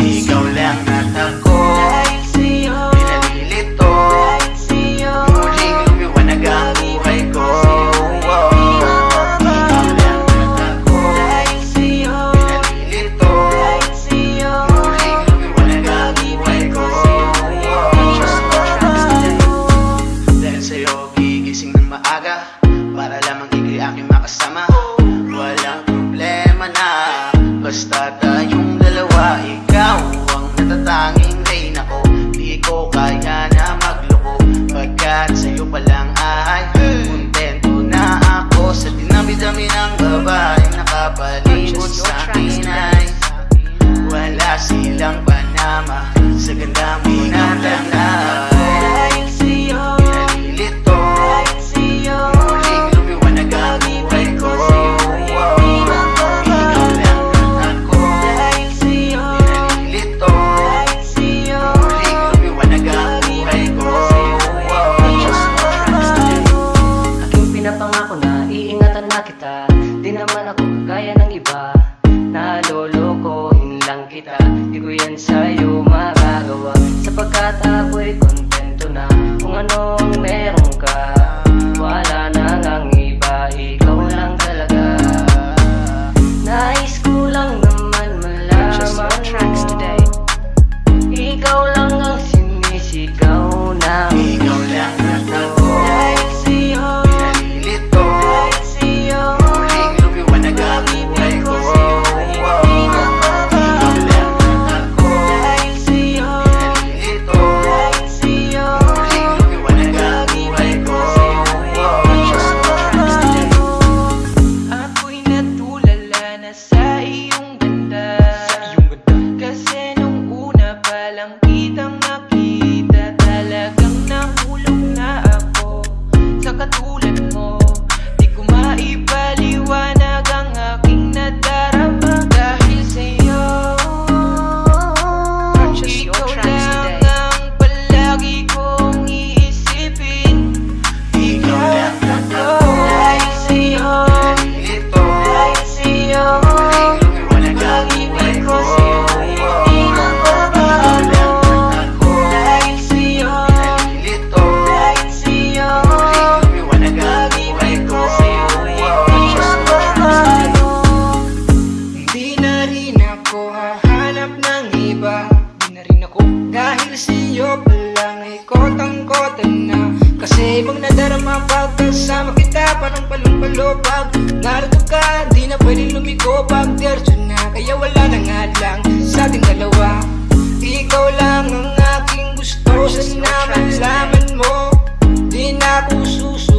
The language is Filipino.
Ikaw lang at ako, dahil sa'yo, pinalilito, dahil sa'yo, muling lumiwanag ang buhay ko. Ikaw lang at ako, dahil sa'yo, pinalilito, dahil sa'yo, muling lumiwanag ang buhay ko. Dahil sa'yo gigising ng maaga, para lamang ika'y aking makasama. Walang problema na, basta tayong dalawa. Ikaw ang natatanging reyna ko, di ko kaya na magloko, pagkat sa'yo palang ay kontento na ako. Sa dinami-dami ng babae nakapalibot sa akin ay wala silang panama sa ganda mo na lalay. dahil sa'yo, Nalilito, dahil sa'yo, muling lumiwanag ang buhay ko. Ikaw lang at ako, dahil sa'yo, pinalilito, dahil sa'yo, muling lumiwanag ang buhay ko. aking pinapangako na iingatan na kita. Di naman ako kagaya ng iba, nalolokohin lang kita. Di ko yan sa'yo magagawa, sapagkat ako'y kontento na kung anong meron ka. Wala na ngang iba, ikaw lang talaga. Nais ko lang naman malaman mo, ikaw lang ang sinisigaw na Ikaw lang at ako, dahil sa'yo, pinalilito, dahil sa'yo, muling lumiwanag ang buhay ko. Ikaw lang at ako, dahil sa'yo, pinalilito, dahil sa'yo, muling lumiwanag ang buhay ko. ako'y natulala na sa iyong ganda. Kasi nung una pa lang kitang nakita, talagang nahulog na ako sa katulad mo. Di ko maipaliwanag ang aking nadarama. Dahil sa'yo, ikaw lang ang palagi kong iisipin. Ikaw lang at ako, Dahil sa'yo, pinalilito, dahil sa'yo, muling lumiwanag ang buhay ko. Ikaw lang at ako, dahil sa'yo, pinalilito, dahil sa'yo, muling lumiwanag ang buhay ko. Di na rin ako hahanap ng iba, di na rin ako dahil sa'yo palang ay kotang-kota na. Kasi ibang nadarama pagkasama kita, parang palong-palo pag narito ka. Di na pwedeng lumiko pag diretso na, kaya wala na nga lang sa ating dalawa. Ikaw lang ang aking gusto, sana malaman mo, di na ako susunod.